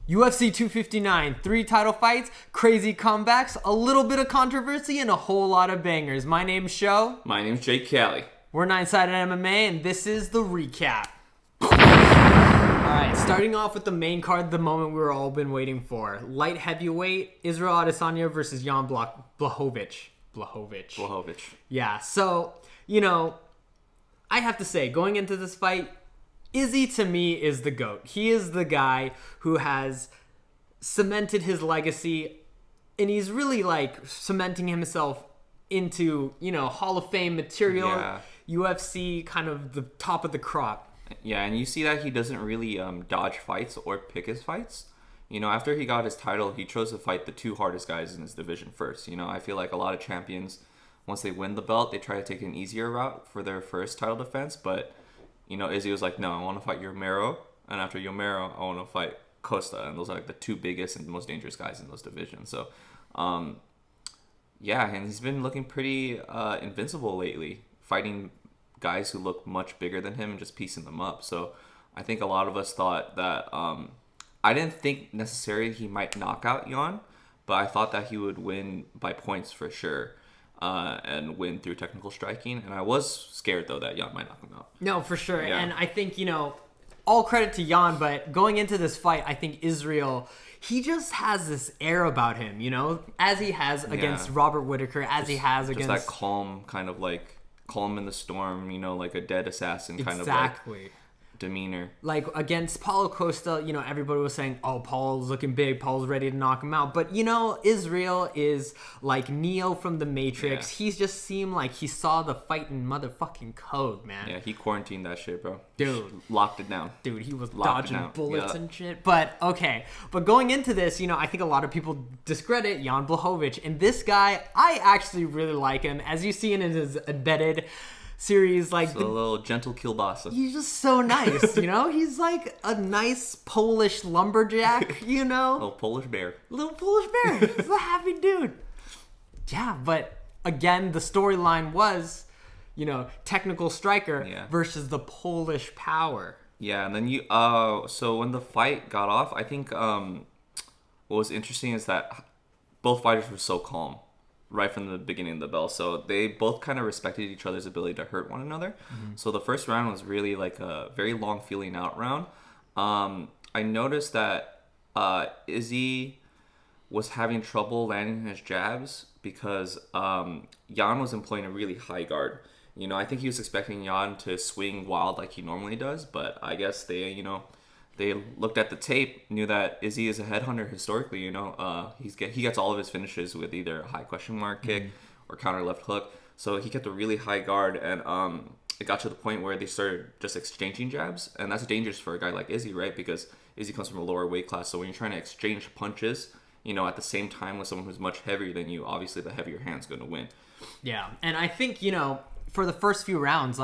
UFC 259, 3 title fights, crazy comebacks, a little bit of controversy, and a whole lot of bangers. My name's Sho. My name's Jake Cali. We're Nine-Sided MMA, and this is the recap. Alright, starting off with the main card, the moment we were all been waiting for. Light heavyweight, Israel Adesanya versus Jan Blachowicz. Yeah, so, I have to say, going into this fight, Izzy, to me, is the GOAT. He is the guy who has cemented his legacy, and he's really, cementing himself into, Hall of Fame material, Yeah. UFC, kind of the top of the crop. Yeah, and you see that he doesn't really dodge fights or pick his fights. After he got his title, he chose to fight the two hardest guys in his division first. I feel like a lot of champions, once they win the belt, they try to take an easier route for their first title defense, but Izzy was like, no, I want to fight Romero, and after Romero, I want to fight Costa, and those are the two biggest and most dangerous guys in those divisions. So, yeah, and he's been looking pretty invincible lately, fighting guys who look much bigger than him and just piecing them up. So, I think a lot of us thought that, I didn't think necessarily he might knock out Jan, but I thought that he would win by points for sure. And win through technical striking. And I was scared, though, that Jan might knock him out. No, for sure. Yeah. And I think, all credit to Jan, but going into this fight, I think Israel, he just has this air about him, as he has against Robert Whittaker, he has against... Just that calm, kind of calm in the storm, like a dead assassin kind of demeanor. Against Paulo Costa, everybody was saying, oh, Paul's looking big, Paul's ready to knock him out. But, Israel is like Neo from The Matrix. Yeah. He just seemed like he saw the fighting motherfucking code, man. Yeah, he quarantined that shit, bro. Dude. Locked it down. Dude, he was Locked dodging bullets and shit. But, okay. But going into this, I think a lot of people discredit Jan Blachowicz. And this guy, I actually really like him. As you see in his embedded series, a little gentle kielbasa. He's just so nice, He's like a nice Polish lumberjack, Little Polish bear. Little Polish bear. He's a happy dude. Yeah, but again, the storyline was, technical striker versus the Polish power. Yeah, and then so when the fight got off, I think what was interesting is that both fighters were so calm right from the beginning of the bell. So they both kind of respected each other's ability to hurt one another. Mm-hmm. So the first round was really a very long feeling out round. I noticed that Izzy was having trouble landing his jabs because Jan was employing a really high guard. I think he was expecting Jan to swing wild like he normally does, but I guess they looked at the tape, knew that Izzy is a headhunter historically. He gets all of his finishes with either a high question mark kick or counter left hook. So he kept a really high guard, and it got to the point where they started just exchanging jabs, and that's dangerous for a guy like Izzy, right? Because Izzy comes from a lower weight class, so when you're trying to exchange punches, at the same time with someone who's much heavier than you, obviously the heavier hand's going to win. Yeah, and I think for the first few rounds,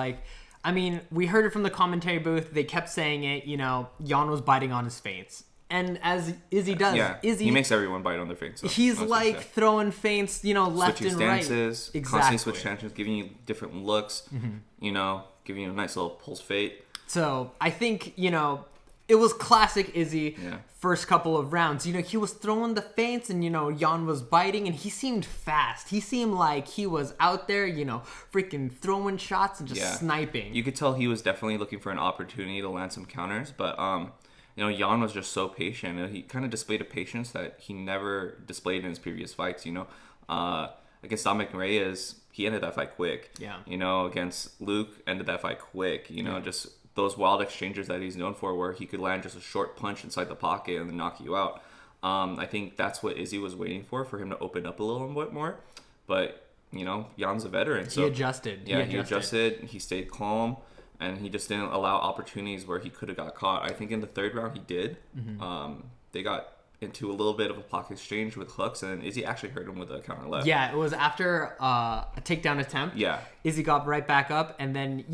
we heard it from the commentary booth. They kept saying it, Jan was biting on his feints. And as Izzy does, he makes everyone bite on their feints. So he's throwing feints, left switching and stances, right. Constantly switch stances, giving you different looks, giving you a nice little pulse fade. So I think, it was classic Izzy first couple of rounds. He was throwing the feints and, Jan was biting and he seemed fast. He seemed like he was out there, freaking throwing shots and just sniping. You could tell he was definitely looking for an opportunity to land some counters, but, Jan was just so patient. He kind of displayed a patience that he never displayed in his previous fights, Against Dominic Reyes, he ended that fight quick. Yeah. Against Luke, ended that fight quick. Just those wild exchanges that he's known for where he could land just a short punch inside the pocket and then knock you out. I think that's what Izzy was waiting for him to open up a little bit more. But, Jan's a veteran. So he adjusted. Yeah, he adjusted. He stayed calm. And he just didn't allow opportunities where he could have got caught. I think in the third round he did. Mm-hmm. They got into a little bit of a pocket exchange with hooks, and Izzy actually hurt him with a counter left. Yeah, it was after a takedown attempt. Yeah. Izzy got right back up, and then,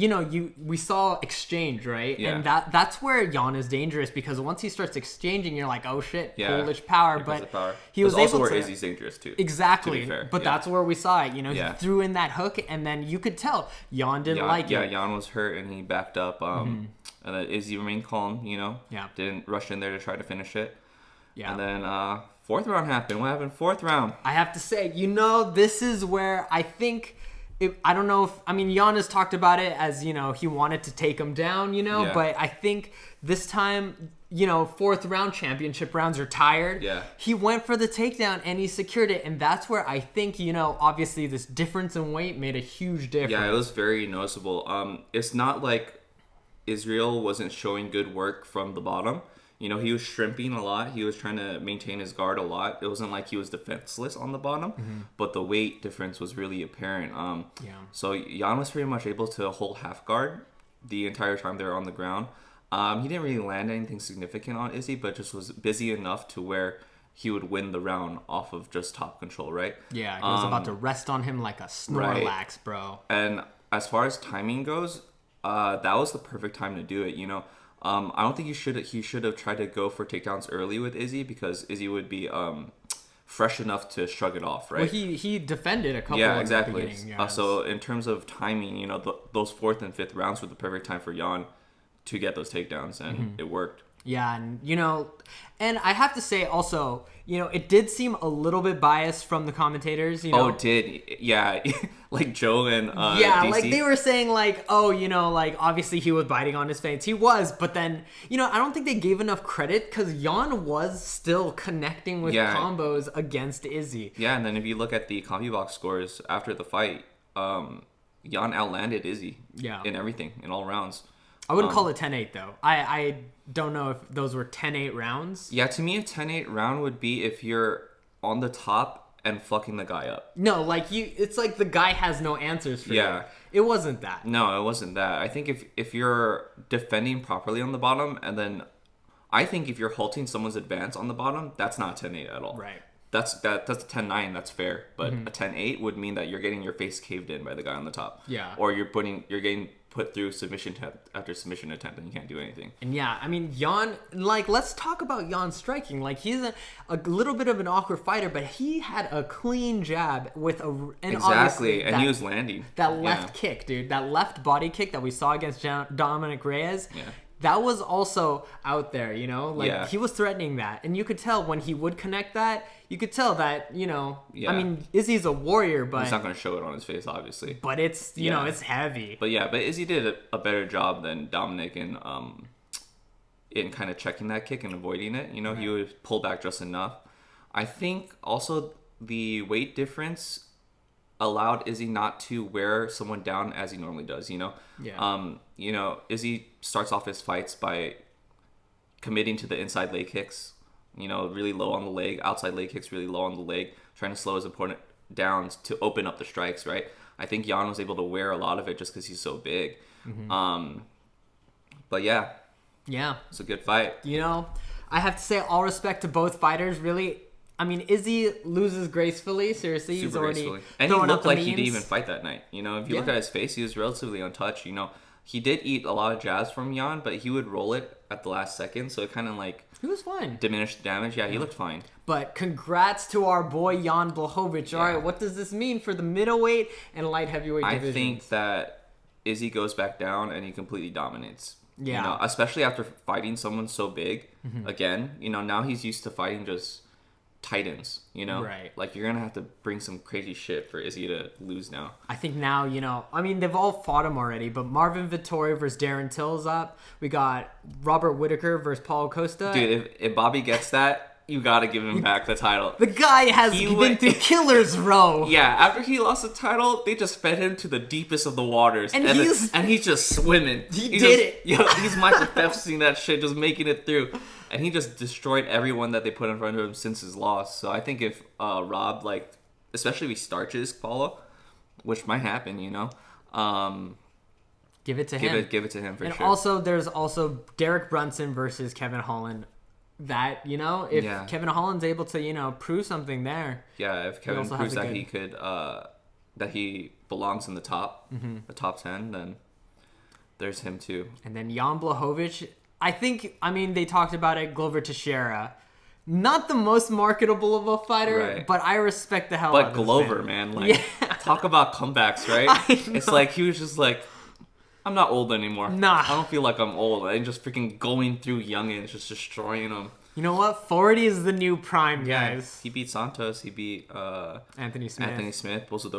we saw exchange, right? Yeah. And that's where Jan is dangerous, because once he starts exchanging, you're like, oh shit, Polish power. But he was also able where to... Izzy's dangerous too. Exactly. To be fair. But that's where we saw it. He threw in that hook, and then you could tell Jan didn't like it. Yeah, Jan was hurt, and he backed up. And then Izzy remained calm, Yeah. Didn't rush in there to try to finish it. Yeah. And then fourth round happened. What happened fourth round? I have to say, this is where I think... I don't know if... I mean, Jan has talked about it as, he wanted to take him down, Yeah. But I think this time, fourth round championship rounds are tired. Yeah. He went for the takedown and he secured it. And that's where I think, obviously this difference in weight made a huge difference. Yeah, it was very noticeable. It's not like Israel wasn't showing good work from the bottom. He was shrimping a lot. He was trying to maintain his guard a lot. It wasn't like he was defenseless on the bottom, but the weight difference was really apparent. So Jan was pretty much able to hold half guard the entire time they were on the ground. He didn't really land anything significant on Izzy, but just was busy enough to where he would win the round off of just top control, right? Yeah, he was about to rest on him like a Snorlax, right. Bro. And as far as timing goes, that was the perfect time to do it, I don't think he should have tried to go for takedowns early with Izzy because Izzy would be fresh enough to shrug it off, right? Well, he defended a couple. Yeah, exactly. In the beginning, yes. So in terms of timing, those fourth and fifth rounds were the perfect time for Jan to get those takedowns, and it worked. Yeah, and and I have to say also, it did seem a little bit biased from the commentators. Oh, it did. Yeah, like Joe and yeah, DC. like they were saying like, oh, like obviously he was biting on his feints. He was, but then I don't think they gave enough credit because Jan was still connecting with combos against Izzy. Yeah, and then if you look at the CompuBox scores after the fight, Jan outlanded Izzy. Yeah. In everything, in all rounds. I wouldn't call it 10-8 though. I don't know if those were 10-8 rounds. Yeah, to me a 10-8 round would be if you're on the top and fucking the guy up. No, like it's like the guy has no answers for you. It wasn't that. No, it wasn't that. I think if you're defending properly on the bottom, and then I think if you're halting someone's advance on the bottom, that's not 10-8 at all. Right. That's a 10-9, that's fair. But a 10-8 would mean that you're getting your face caved in by the guy on the top. Yeah. Or you're getting put through submission after submission attempt and you can't do anything. And yeah, I mean, Jan, like, let's talk about Jan striking. Like, he's a little bit of an awkward fighter, but he had a clean jab with exactly, and he was landing. That left kick, dude. That left body kick that we saw against Dominic Reyes. Yeah. That was also out there, he was threatening that. And you could tell when he would connect that, you could tell that, I mean, Izzy's a warrior, but... He's not going to show it on his face, obviously. But it's, it's heavy. But Izzy did a better job than Dominic in kind of checking that kick and avoiding it. Right. He would pull back just enough. I think also the weight difference allowed Izzy not to wear someone down as he normally does, Yeah. Izzy starts off his fights by committing to the inside leg kicks, really low on the leg, outside leg kicks really low on the leg, trying to slow his opponent down to open up the strikes, right? I think Jan was able to wear a lot of it just because he's so big. But yeah. Yeah. It's a good fight. I have to say all respect to both fighters, really. I mean, Izzy loses gracefully. Seriously, he's already gracefully. And he looked like he didn't even fight that night. If you look at his face, he was relatively untouched. He did eat a lot of jabs from Jan, but he would roll it at the last second, so it kind of he was fine. Diminished the damage. Yeah, he looked fine. But congrats to our boy Jan Blachowicz. All right, what does this mean for the middleweight and light heavyweight divisions? I think that Izzy goes back down and he completely dominates. Yeah. Especially after fighting someone so big again. Now he's used to fighting just titans, Right. Like, you're gonna have to bring some crazy shit for Izzy to lose now. I think now, I mean, they've all fought him already, but Marvin Vettori versus Darren Till's up. We got Robert Whittaker versus Paul Costa. Dude, if Bobby gets that, you gotta give him back the title. The guy has been through killer's row. Yeah, after he lost the title, they just fed him to the deepest of the waters. And he's just swimming. He did it. He's Michael Phelpsing that shit, just making it through. And he just destroyed everyone that they put in front of him since his loss. So I think if Rob, especially if he starches Paulo, which might happen, give it to him. Give it to him for sure. And also, there's also Derek Brunson versus Kevin Holland. That, if Kevin Holland's able to, prove something there. Yeah, if Kevin proves that he could, that he belongs in the top, the top 10, then there's him too. And then Jan Blachowicz, they talked about it, Glover Teixeira. Not the most marketable of a fighter, right. But I respect the hell out of him. But Glover, man, talk about comebacks, right? It's like he was just like, I'm not old anymore. Nah. I don't feel like I'm old. And just freaking going through youngins, just destroying them. You know what? 40 is the new prime, Yeah, guys. he beat Santos. He beat Anthony Smith. Both of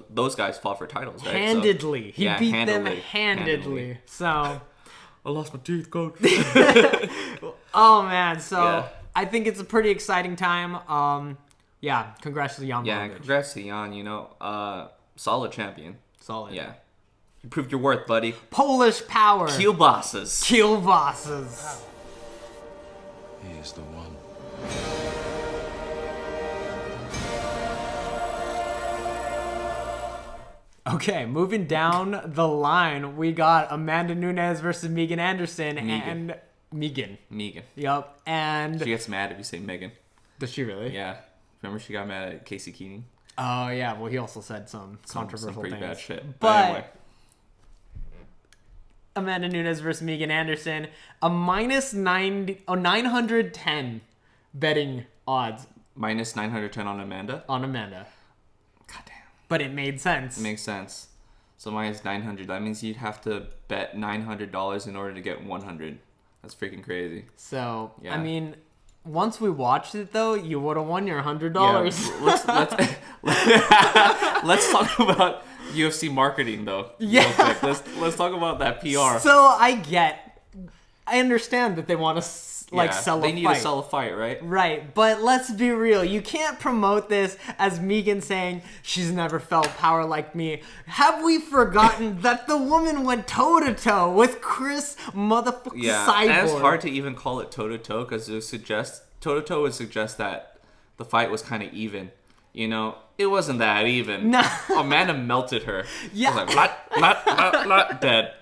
those guys fought for titles, right? Handedly. So, he beat them handedly. So. I lost my teeth, coach. Oh, man. So, Yeah. I think it's a pretty exciting time. Yeah, congrats to Jan Blachowicz. Yeah, congrats to Jan, you know. Solid champion. Solid. Yeah. You proved your worth, buddy. Polish power. Kielbosses. Kielbosses. He is the one. Okay, moving down the line, we got Amanda Nunes versus Megan Anderson and Megan. Yup, and she gets mad if you say Megan. Does she really? Yeah. Remember she got mad at Casey Keating? Oh yeah. Well, he also said some controversial some pretty things. bad shit. But anyway. Amanda Nunes versus Megan Anderson, a -910 betting odds Minus 910 on Amanda. Amanda. Goddamn. But it made sense. It makes sense. So minus 900. That means you'd have to bet $900 in order to get 100. That's freaking crazy. So Yeah. I mean, once we watched it though, you would have won your $100. Yeah, let's talk about UFC marketing though. Yeah. Real quick. Let's talk about that PR. So I understand that they want to sell a fight. They need to sell a fight, right? Right, but let's be real. You can't promote this as Megan saying she's never felt power like me. Have we forgotten that the woman went toe-to-toe with Chris motherfucking Cyborg? And it's hard to even call it toe-to-toe because toe-to-toe would suggest that the fight was kind of even. You know, it wasn't that even. No. Amanda melted her. Yeah. I was like, blah, dead.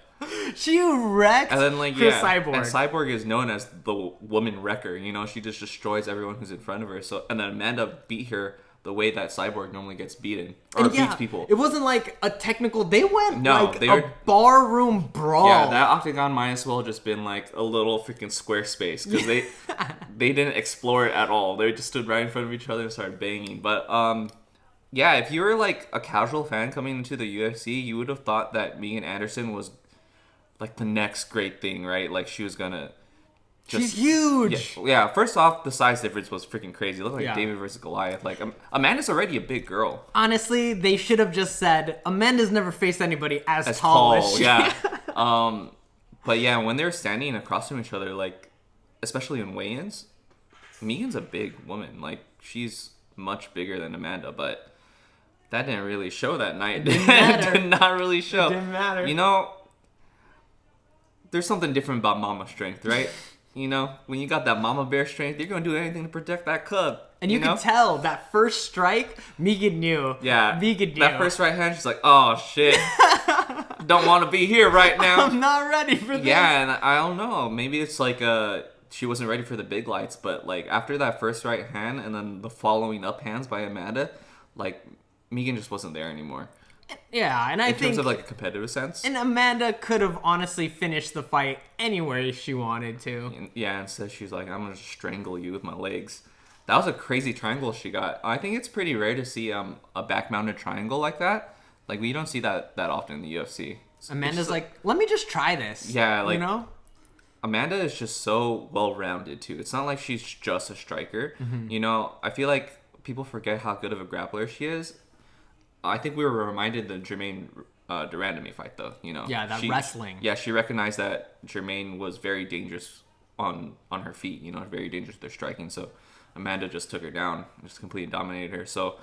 She wrecked And then, Chris Cyborg. And Cyborg is known as the woman wrecker. You know, she just destroys everyone who's in front of her. So, and then Amanda beat her the way that Cyborg normally gets beaten or beats people. It wasn't like a technical. They went they a were barroom brawl. Yeah, that octagon might as well just been like a little freaking square space because they didn't explore it at all. They just stood right in front of each other and started banging. But yeah, if you were like a casual fan coming into the UFC, you would have thought that Megan Anderson was like the next great thing, right? Like she was gonna. She's huge. Yeah, first off, the size difference was freaking crazy. It looked like David versus Goliath. Like Amanda's already a big girl. Honestly, they should have just said Amanda's never faced anybody as tall as she. Yeah. But yeah, when they're standing across from each other, like especially in weigh-ins, Megan's a big woman. Like she's much bigger than Amanda, but that didn't really show that night. It did not really show. Didn't matter. You know, there's something different about mama strength, right? You know, when you got that mama bear strength, you're going to do anything to protect that cub. And you could tell that first strike, Megan knew. Yeah. Megan knew. That first right hand, she's like, oh, shit. Don't want to be here right now. I'm not ready for this. Yeah, and I don't know. Maybe it's like she wasn't ready for the big lights. But, like, after that first right hand and then the following up hands by Amanda, like, Megan just wasn't there anymore. Yeah, and I think... In terms of, like, a competitive sense. And Amanda could have honestly finished the fight anywhere she wanted to. Yeah, instead she's like, I'm going to strangle you with my legs. That was a crazy triangle she got. I think it's pretty rare to see a back-mounted triangle like that. Like, we don't see that often in the UFC. Amanda's like, let me just try this. Yeah, like... You know? Amanda is just so well-rounded, too. It's not like she's just a striker. Mm-hmm. You know, I feel like people forget how good of a grappler she is. I think we were reminded the Jermaine de Randamie fight, though. You know, yeah, wrestling. Yeah, she recognized that Jermaine was very dangerous on her feet. You know, very dangerous with their striking. So Amanda just took her down, just completely dominated her. So,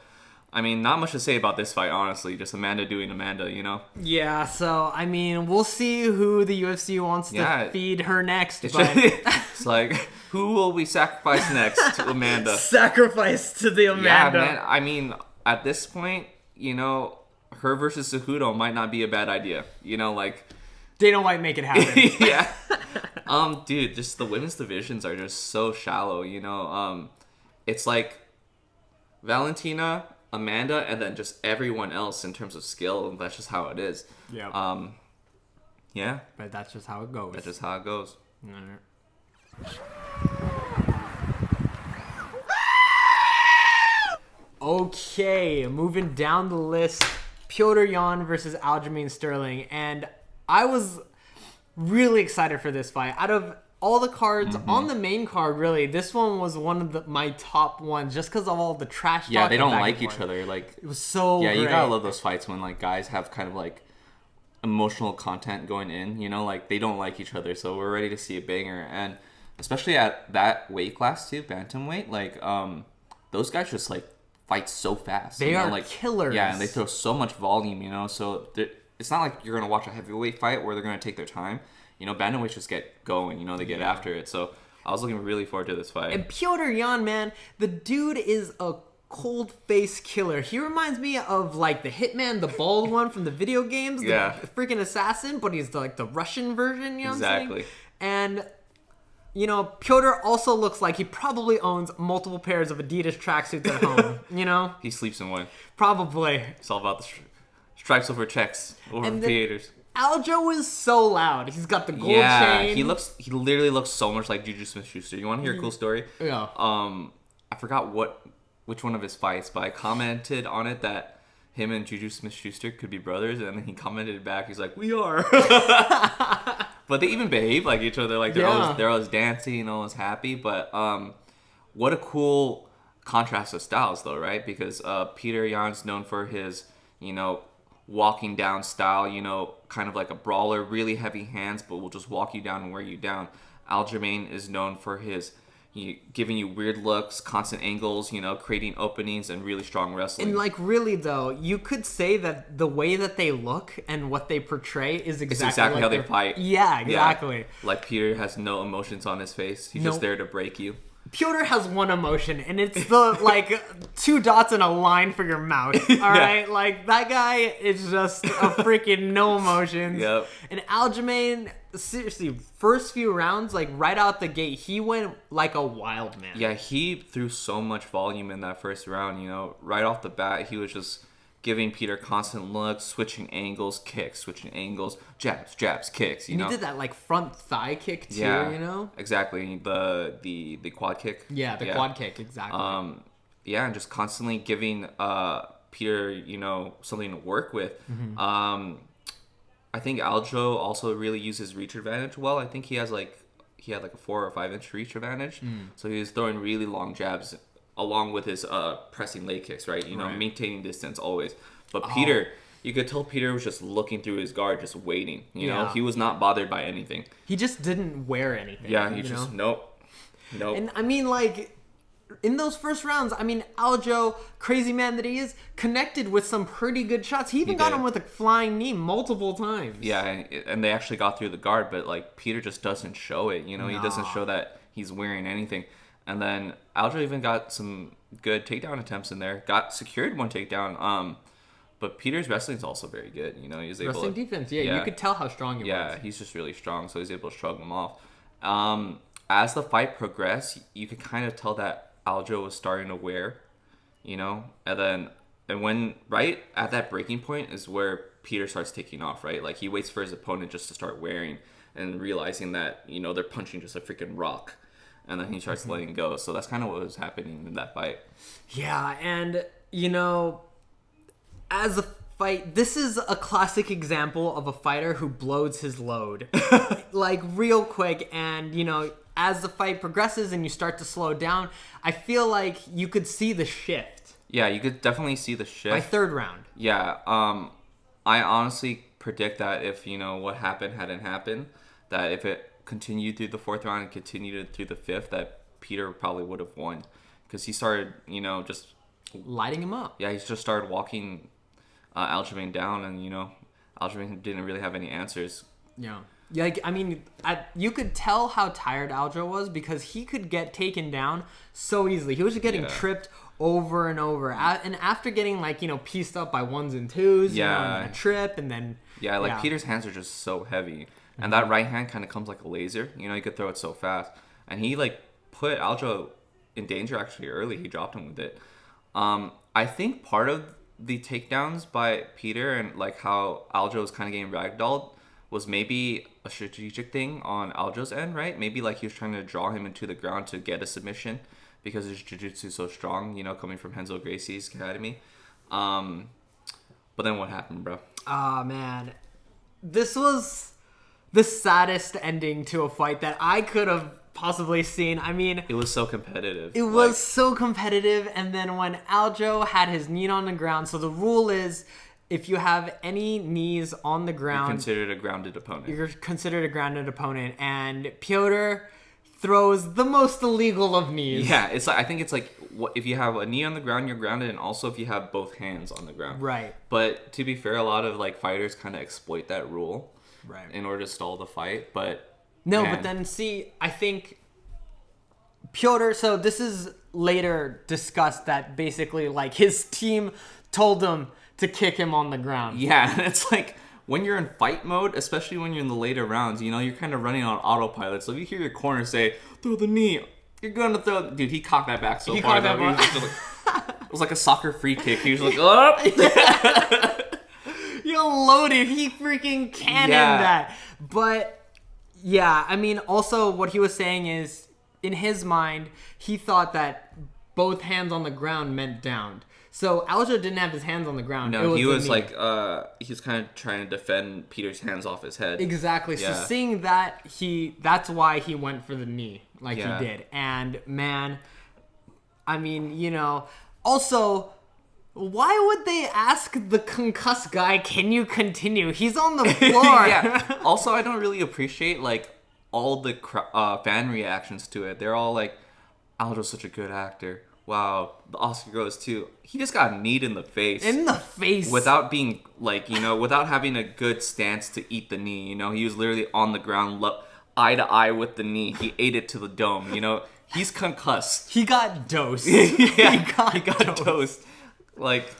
I mean, not much to say about this fight, honestly. Just Amanda doing Amanda. You know. Yeah. So I mean, we'll see who the UFC wants to feed her next. It's like, who will we sacrifice next to Amanda? Sacrifice to the Amanda. Yeah, man. I mean, at this point. You know, her versus Cejudo might not be a bad idea. You know, like... Dana White make it happen. Yeah. Dude, just the women's divisions are just so shallow, you know? It's like Valentina, Amanda, and then just everyone else in terms of skill. That's just how it is. Yeah. Yeah. But that's just how it goes. That's just how it goes. All right. Okay, moving down the list, Petr Yan versus Aljamain Sterling, and I was really excited for this fight. Out of all the cards on the main card, really, this one was one of my top ones just because of all the trash talk. Yeah, they don't like each other. Like, it was so yeah, great. you gotta love those fights when like guys have kind of like emotional content going in. You know, like they don't like each other, so we're ready to see a banger. And especially at that weight class too, bantamweight, like those guys just like fight so fast. They are like killers. Yeah, and they throw so much volume. You know, so it's not like you're gonna watch a heavyweight fight where they're gonna take their time. You know, bantamweights just get going. You know, they get after it. So I was looking really forward to this fight. And Petr Yan, man, the dude is a cold face killer. He reminds me of like the Hitman, the bald one from the video games, the freaking assassin, but he's like the Russian version. You know what I'm saying? And you know, Petr also looks like he probably owns multiple pairs of Adidas tracksuits at home. You know, he sleeps in one. Probably. It's all about the stripes over checks over theaters. Aljo is so loud. He's got the gold chain. He literally looks so much like Juju Smith-Schuster. You want to hear a cool story? Yeah. I forgot which one of his fights, but I commented on it that him and Juju Smith-Schuster could be brothers, and then he commented back, he's like, "We are." But they even behave like each other. Like they're always dancing and always happy. But what a cool contrast of styles, though, right? Because Petr Yan's known for his, you know, walking down style, you know, kind of like a brawler, really heavy hands, but will just walk you down and wear you down. Aljamain is known for his giving you weird looks, constant angles, you know, creating openings, and really strong wrestling. And like really though, you could say that the way that they look and what they portray is exactly how they fight. Yeah, exactly. Yeah. Like Petr has no emotions on his face. He's just there to break you. Petr has one emotion, and it's the like 2 dots in a line for your mouth. All right, like that guy is just a freaking no emotions. Yep. And Aljamain, seriously, first few rounds, like right out the gate, he went like a wild man. Yeah, he threw so much volume in that first round. You know, right off the bat, he was just giving Petr constant looks, switching angles, kicks, switching angles, jabs, kicks. You know, he did that like front thigh kick too. You know, exactly the quad kick. Yeah, the quad kick, exactly. And just constantly giving Petr, you know, something to work with. Mm-hmm. I think Aljo also really used his reach advantage well. I think he had like a 4 or 5 inch reach advantage, so he was throwing really long jabs along with his pressing leg kicks, right? You know, maintaining distance always. But Petr, you could tell Petr was just looking through his guard, just waiting. You know, he was not bothered by anything. He just didn't wear anything. Yeah, he just nope. And I mean, like, in those first rounds, I mean, Aljo, crazy man that he is, connected with some pretty good shots. He even got him with a flying knee multiple times. Yeah, and they actually got through the guard, but like Petr just doesn't show it. You know, he doesn't show that he's wearing anything. And then Aljo even got some good takedown attempts in there. Got secured one takedown. But Peter's wrestling is also very good. You know, he's able wrestling defense. Yeah, you could tell how strong he was. Yeah, he's just really strong, so he's able to shrug them off. As the fight progressed, you could kind of tell that Aljo was starting to wear. You know, and when right at that breaking point is where Petr starts taking off. Right, like he waits for his opponent just to start wearing and realizing that, you know, they're punching just a freaking rock. And then he starts letting go. So that's kind of what was happening in that fight. Yeah, and, you know, as a fight, this is a classic example of a fighter who blows his load. Like, real quick. And, you know, as the fight progresses and you start to slow down, I feel like you could see the shift. Yeah, you could definitely see the shift. By third round. Yeah. I honestly predict that if, you know, what happened hadn't happened, that if it continued through the 4th round and continued through the 5th, that Petr probably would have won, because he started, you know, just lighting him up. Yeah, he just started walking Aljamain down, and, you know, Aljamain didn't really have any answers. Yeah, like, I mean, you could tell how tired Aljo was, because he could get taken down so easily. He was just getting tripped over and over, and after getting, like, you know, pieced up by 1s and 2s, you know, and a trip, and then Peter's hands are just so heavy. And that right hand kind of comes like a laser. You know, you could throw it so fast. And he, like, put Aljo in danger actually early. He dropped him with it. I think part of the takedowns by Petr and, like, how Aljo was kind of getting ragdolled was maybe a strategic thing on Aljo's end, right? Maybe, like, he was trying to draw him into the ground to get a submission because his jiu-jitsu is so strong, you know, coming from Renzo Gracie's academy. But then what happened, bro? Ah, man. This was the saddest ending to a fight that I could have possibly seen. I mean, it was so competitive. It was so competitive, and then when Aljo had his knee on the ground, so the rule is if you have any knees on the ground, you're considered a grounded opponent. You're considered a grounded opponent, and Piotr throws the most illegal of knees. Yeah, it's like, I think it's like if you have a knee on the ground, you're grounded, and also if you have both hands on the ground. Right. But to be fair, a lot of like fighters kind of exploit that rule, right, in order to stall the fight. But no, but then see, I think Piotr. So this is later discussed that basically like his team told him to kick him on the ground. Yeah, it's like when you're in fight mode, especially when you're in the later rounds, you know, you're kind of running on autopilot. So if you hear your corner say, throw the knee, you're going to throw... Dude, he cocked that back so far. It was like a soccer free kick. He was like, up! You loaded. He freaking cannoned that. But, yeah, I mean, also what he was saying is, in his mind, he thought that both hands on the ground meant downed. So Aljo didn't have his hands on the ground. No, he was like, he was kind of trying to defend Peter's hands off his head. Exactly. Yeah. So seeing that, that's why he went for the knee like he did. And man, I mean, you know, also, why would they ask the concussed guy, can you continue? He's on the floor. Yeah. Also, I don't really appreciate like all the fan reactions to it. They're all like, Aljo's such a good actor. Wow, the Oscar goes to... He just got kneed in the face. In the face. Without being, like, you know, without having a good stance to eat the knee, you know? He was literally on the ground, eye to eye with the knee. He ate it to the dome, you know? He's concussed. He got dosed. Yeah, he got dosed. Like,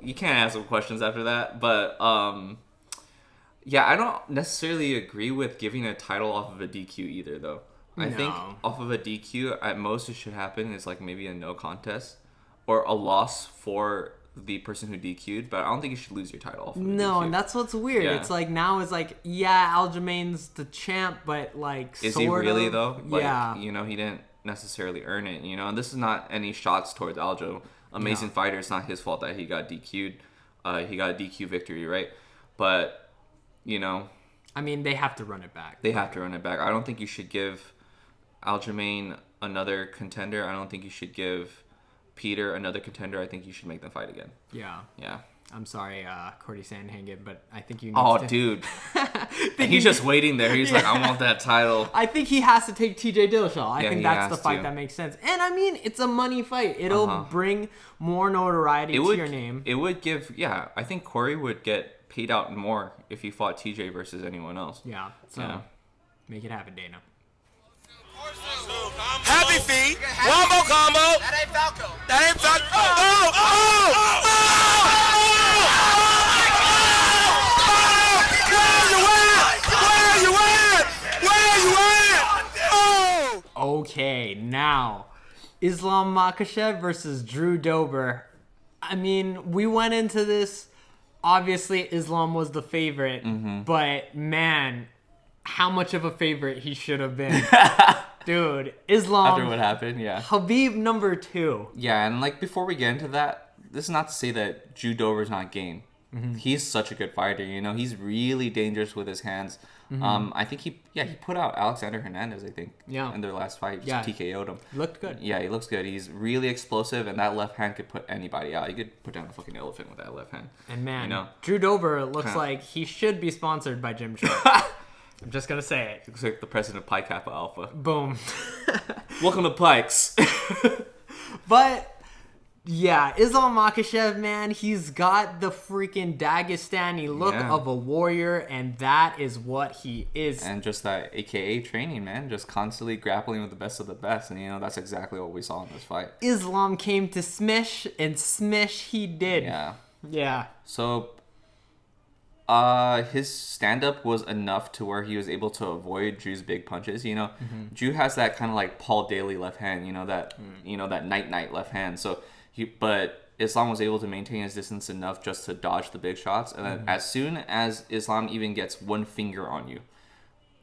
you can't ask him questions after that. But, yeah, I don't necessarily agree with giving a title off of a DQ either, though. I think off of a DQ, at most it should happen is like maybe a no contest or a loss for the person who DQ'd, but I don't think you should lose your title off of a DQ. And that's what's weird. Yeah. It's like now it's like, yeah, Aljamain's the champ, but like is he really though? Like, you know, he didn't necessarily earn it, you know, and this is not any shots towards Aljo. Amazing fighter, it's not his fault that he got DQ'd. He got a DQ victory, right? But, you know, I mean, they have to run it back. They have to run it back. I don't think you should give Aljamain another contender. I don't think you should give Peter another contender. I think you should make them fight again. Yeah. I'm sorry, Cordy Sandhagen, but I think you need to... dude. He's just waiting there. He's like, I want that title. I think he has to take TJ Dillashaw. I think that's the fight that makes sense. And I mean, it's a money fight. It'll bring more notoriety to your name. It would give... Yeah, I think Corey would get paid out more if he fought TJ versus anyone else. Yeah. So, make it happen, Dana. Happy feet. One more combo. That ain't Falco. That ain't Falco. Where you at? Okay, now Islam Makhachev versus Drew Dober. I mean, we went into this. Obviously, Islam was the favorite, but man, how much of a favorite he should have been. Dude, Islam. After what happened, yeah. Khabib number 2. Yeah, and like before we get into that, this is not to say that Drew Dober's not game. He's such a good fighter, you know. He's really dangerous with his hands. I think he put out Alexander Hernandez, I think. Yeah. In their last fight, just TKO'd him. Looked good. Yeah, he looks good. He's really explosive, and that left hand could put anybody out. You could put down a fucking elephant with that left hand. And man, you know? Drew Dober looks like he should be sponsored by Gymshark. I'm just gonna say it. Looks like the president of Pi Kappa Alpha. Boom. Welcome to Pikes. But yeah, Islam Makhachev, man, he's got the freaking Dagestani look of a warrior, and that is what he is. And just that AKA training, man, just constantly grappling with the best of the best, and you know that's exactly what we saw in this fight. Islam came to smish, and smish he did. Yeah. So his stand-up was enough to where he was able to avoid Drew's big punches. You know, Drew has that kind of like Paul Daly left hand. You know that that night left hand. So but Islam was able to maintain his distance enough just to dodge the big shots. And then as soon as Islam even gets one finger on you,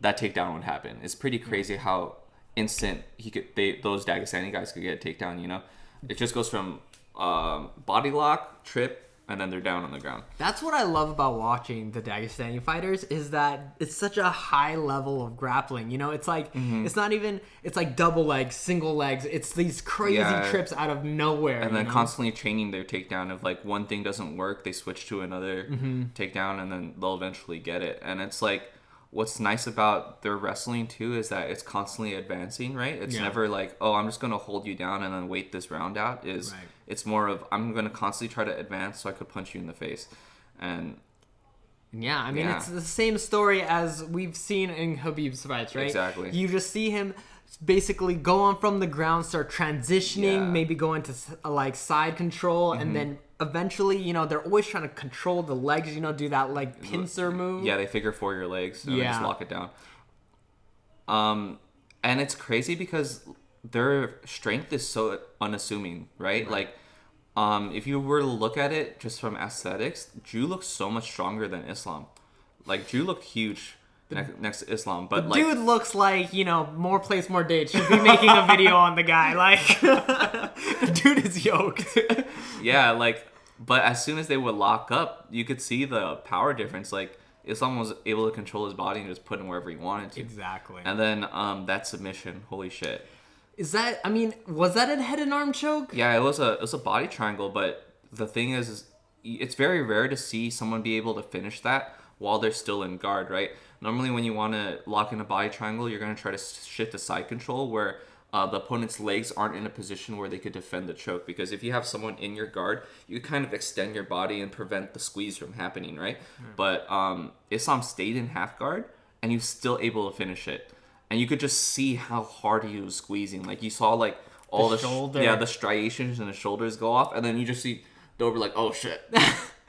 that takedown would happen. It's pretty crazy how instant those Dagestani guys could get a takedown. You know, it just goes from body lock, trip, and then they're down on the ground. That's what I love about watching the Dagestani fighters is that it's such a high level of grappling. You know, it's like it's not even it's like double legs, single legs. It's these crazy trips out of nowhere. And then constantly training their takedown. If like one thing doesn't work, they switch to another takedown, and then they'll eventually get it. And it's like what's nice about their wrestling too is that it's constantly advancing, right? It's never like, oh, I'm just gonna hold you down and then wait this round out. It's more of I'm gonna constantly try to advance so I could punch you in the face. And yeah, I mean it's the same story as we've seen in Khabib's fights, right? Exactly. You just see him basically go on from the ground, start transitioning, maybe go into like side control, and then eventually, you know, they're always trying to control the legs, you know, do that like pincer move. Yeah, they figure four your legs and then just lock it down. And it's crazy because their strength is so unassuming, right? Like, if you were to look at it just from aesthetics, Drew looks so much stronger than Islam. Like, Drew looked huge next to Islam, but like, dude looks like, you know, more place, more dates. Should be making a video on the guy. Like, the dude is yoked. Yeah, like, but as soon as they would lock up, you could see the power difference. Like, Islam was able to control his body and just put him wherever he wanted to. Exactly. And then that submission, holy shit. Is that? I mean, was that a head and arm choke? Yeah, it was a body triangle. But the thing is it's very rare to see someone be able to finish that while they're still in guard, right? Normally, when you want to lock in a body triangle, you're going to try to shift to side control where the opponent's legs aren't in a position where they could defend the choke. Because if you have someone in your guard, you kind of extend your body and prevent the squeeze from happening, right? But Islam stayed in half guard, and he was still able to finish it. And you could just see how hard he was squeezing. Like, you saw, like, all the striations in the shoulders go off. And then you just see Dober like, oh, shit.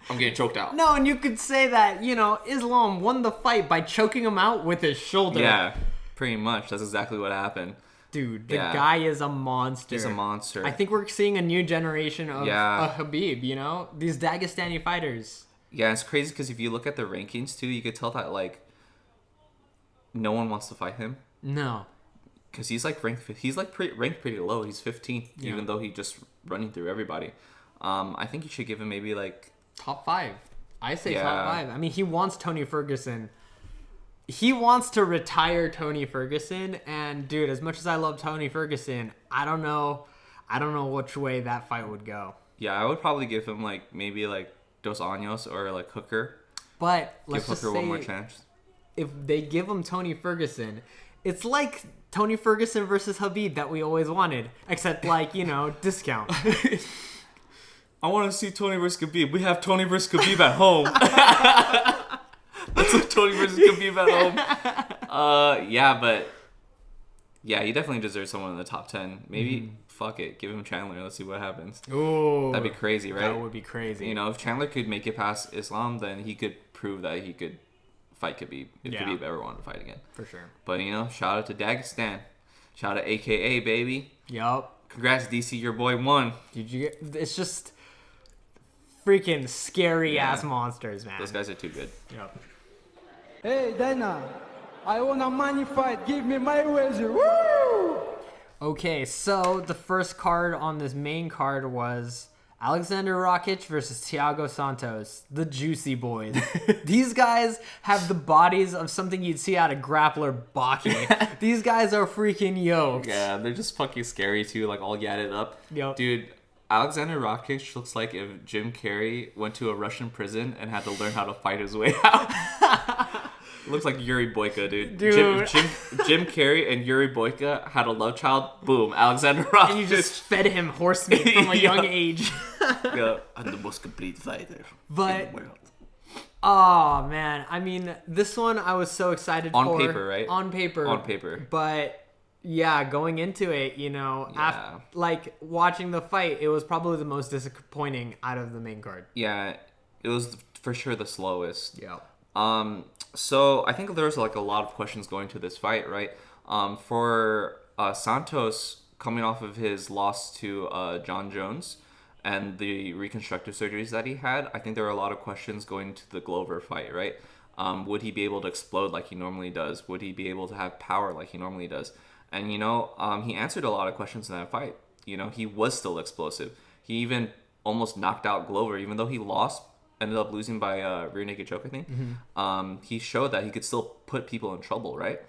I'm getting choked out. No, and you could say that, you know, Islam won the fight by choking him out with his shoulder. Yeah, pretty much. That's exactly what happened. Dude, the guy is a monster. He's a monster. I think we're seeing a new generation of Khabib, you know? These Dagestani fighters. Yeah, it's crazy because if you look at the rankings, too, you could tell that, like, no one wants to fight him. No. Because he's, like, ranked pretty low. He's 15th, even though he's just running through everybody. I think you should give him maybe, like... Top 5. I say top 5. I mean, he wants Tony Ferguson. He wants to retire Tony Ferguson. And, dude, as much as I love Tony Ferguson, I don't know which way that fight would go. Yeah, I would probably give him, like, maybe, like, Dos Anjos or, like, Hooker. But let's give Hooker one more chance. If they give him Tony Ferguson, it's like Tony Ferguson versus Khabib that we always wanted. Except, like, you know, discount. I want to see Tony versus Khabib. We have Tony versus Khabib at home. Let's have Tony versus Khabib at home. Yeah, but... Yeah, he definitely deserves someone in the top 10. Maybe, fuck it, give him Chandler. Let's see what happens. Ooh. That'd be crazy, right? That would be crazy. You know, if Chandler could make it past Islam, then he could prove that he could fight Khabib. If Khabib ever wanted to fight again. For sure. But, you know, shout out to Dagestan. Shout out to AKA, baby. Yup. Congrats, DC. Your boy won. Did you get... It's just... freaking scary ass monsters, man. Those guys are too good. Yep. Hey, Dana, I want a money fight. Give me my wager. Woo! Okay, so the first card on this main card was Alexander Rakic versus Thiago Santos, the Juicy Boys. These guys have the bodies of something you'd see out of Grappler Baki. These guys are freaking yoked. Yeah, they're just fucking scary too, like all yadded up. Yep. Dude, Alexander Rakic looks like if Jim Carrey went to a Russian prison and had to learn how to fight his way out. Looks like Yuri Boyka, dude. Jim Carrey and Yuri Boyka had a love child. Boom, Alexander Rakic. And you just fed him horse meat from a young age. Yeah, I'm the most complete fighter but, in the world. Oh, man. I mean, this one I was so excited for. On paper, right? On paper. On paper. But... yeah, going into it, you know, like watching the fight, it was probably the most disappointing out of the main card. Yeah, it was for sure the slowest. Yeah. So I think there's like a lot of questions going to this fight, right? For Santos coming off of his loss to John Jones and the reconstructive surgeries that he had, I think there are a lot of questions going to the Glover fight, right? Would he be able to explode like he normally does? Would he be able to have power like he normally does? And, you know, he answered a lot of questions in that fight. You know, he was still explosive. He even almost knocked out Glover, even though he lost, ended up losing by rear naked choke, I think. He showed that he could still put people in trouble, right?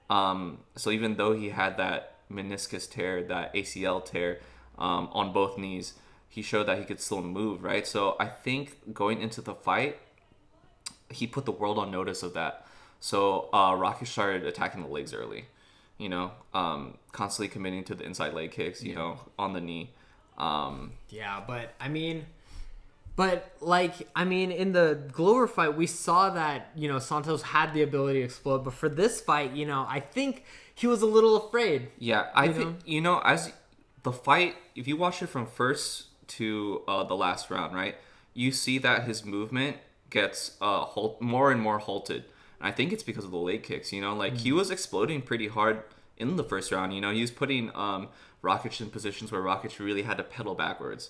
So even though he had that meniscus tear, that ACL tear on both knees, he showed that he could still move, right? So I think going into the fight, he put the world on notice of that. So Rakic started attacking the legs early, constantly committing to the inside leg kicks, on the knee. Yeah, but I mean, in the Glover fight, we saw that, Santos had the ability to explode. But for this fight, I think he was a little afraid. Yeah, I think, as the fight, if you watch it from first to the last round, right, you see that his movement gets more and more halted. And I think it's because of the leg kicks, he was exploding pretty hard in the first round. He was putting Rakic in positions where Rakic really had to pedal backwards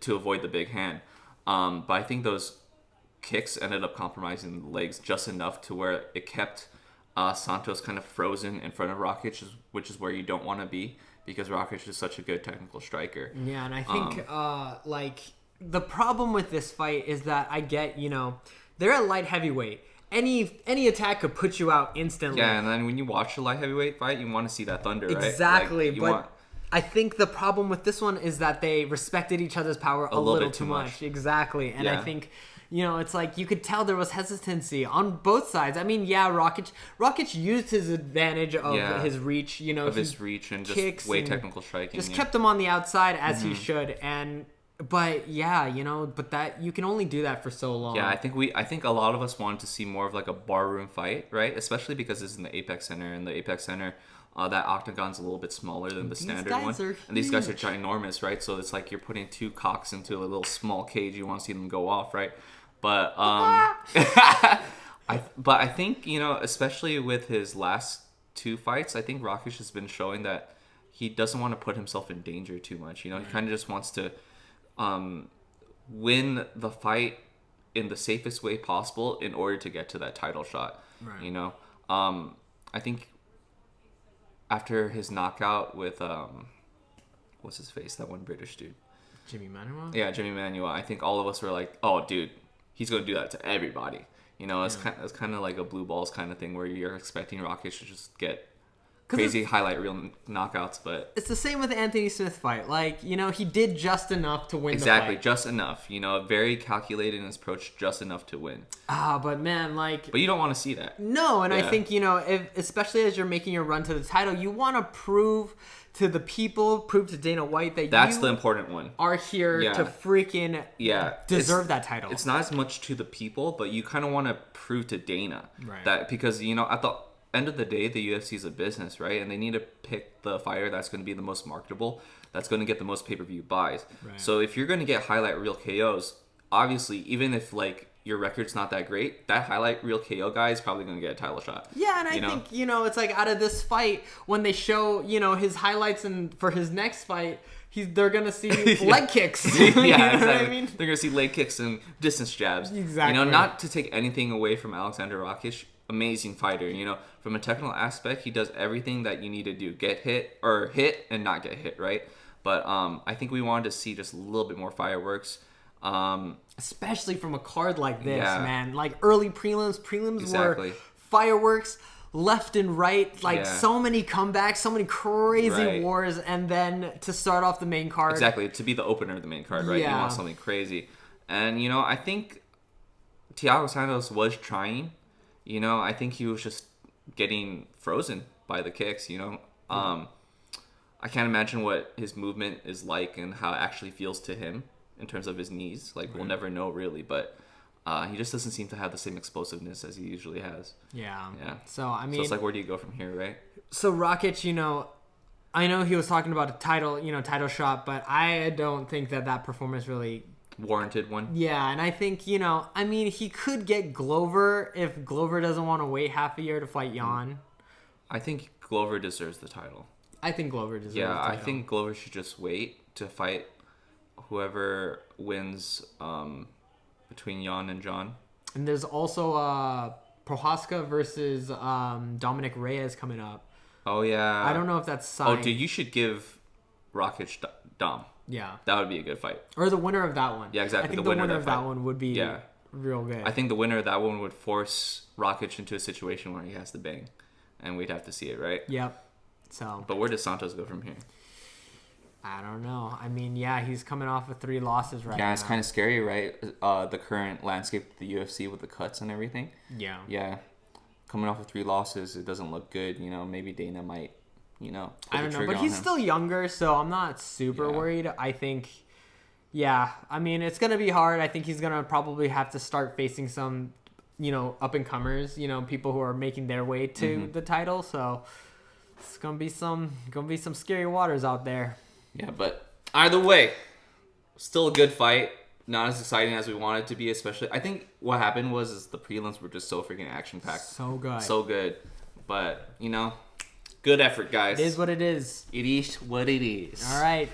to avoid the big hand. But I think those kicks ended up compromising the legs just enough to where it kept Santos kind of frozen in front of Rakic, which is where you don't want to be, because Rakic is such a good technical striker. Yeah, and I think the problem with this fight is that I get, they're at light heavyweight. Any attack could put you out instantly. Yeah, and then when you watch a light heavyweight fight, you want to see that thunder, right? Exactly, I think the problem with this one is that they respected each other's power a little too much. Exactly, and I think, it's like you could tell there was hesitancy on both sides. I mean, Rakic used his advantage of his reach, his reach and just way technical striking. Just kept him on the outside as he should, but that you can only do that for so long. Yeah, I think a lot of us wanted to see more of like a barroom fight, right? Especially because it's in the Apex Center, and the Apex Center, that octagon's a little bit smaller than the standard one. And these guys are ginormous, right? So it's like you're putting two cocks into a little small cage. You want to see them go off, right? But I think, especially with his last two fights, I think Rakic has been showing that he doesn't want to put himself in danger too much. He kind of just wants to win the fight in the safest way possible in order to get to that title shot. Right. I think after his knockout with what's his face, that one British dude, Jimmy Manuwa. Yeah, Jimmy Manuwa. I think all of us were like, "Oh, dude, he's gonna do that to everybody." It's kind of like a blue balls kind of thing where you're expecting Rakic to just get crazy highlight reel knockouts, but it's the same with the Anthony Smith fight. He did just enough to win. Exactly, the fight. Just enough. Very calculated in his approach, just enough to win. But man, but you don't want to see that. No, and I think if, especially as you're making your run to the title, you want to prove to the people, prove to Dana White that that's the important one. Are here to freaking deserve that title. It's not as much to the people, but you kind of want to prove to Dana that, because at the end of the day, the UFC is a business, right? And they need to pick the fighter that's going to be the most marketable, that's going to get the most pay-per-view buys. Right. So if you're going to get highlight reel KOs, obviously, even if your record's not that great, that highlight reel KO guy is probably going to get a title shot. Yeah, and I think, it's like out of this fight, when they show, his highlights and for his next fight, they're going to see leg kicks. Exactly. What I mean? They're going to see leg kicks and distance jabs. Exactly. Not to take anything away from Alexander Rakic. Amazing fighter. From a technical aspect, he does everything that you need to do. Hit and not get hit, right? But I think we wanted to see just a little bit more fireworks. Especially from a card like this, man. Early prelims were fireworks left and right, so many comebacks, so many crazy wars, and then to start off the main card. Exactly, to be the opener of the main card, right? You want something crazy. And, I think Thiago Santos was trying. I think he was just getting frozen by the kicks, I can't imagine what his movement is like and how it actually feels to him in terms of his knees. We'll never know really, but he just doesn't seem to have the same explosiveness as he usually has. Yeah. So, it's where do you go from here, right? So Rakic, I know he was talking about a title shot, but I don't think that performance really warranted one. Yeah, and I think, he could get Glover if Glover doesn't want to wait half a year to fight Jan. I think Glover deserves the title. I think Glover deserves the title. I think Glover should just wait to fight whoever wins between Jan and John. And there's also Prohaska versus Dominic Reyes coming up. Oh, yeah. I don't know if that's signed. Oh, dude, you should give Rakic Dom. Yeah. That would be a good fight. Or the winner of that one. Yeah, exactly. I think the winner of that one would be real good. I think the winner of that one would force Rakic into a situation where he has to bang. And we'd have to see it, right? Yep. So. But where does Santos go from here? I don't know. I mean, yeah, he's coming off of 3 losses right now. Yeah, it's kind of scary, right? The current landscape of the UFC with the cuts and everything. Yeah. Yeah. Coming off of 3 losses, it doesn't look good. You know, maybe Dana might, you know, I don't know, but he's still younger, so I'm not super worried. I think, yeah, I mean, it's going to be hard. I think he's going to probably have to start facing some, you know, up-and-comers, you know, people who are making their way to the title. So it's going to be some scary waters out there. Yeah, but either way, still a good fight. Not as exciting as we wanted it to be, especially. I think what happened was the prelims were just so freaking action-packed. So good. So good. But, you know, good effort, guys. It is what it is. It is what it is. All right.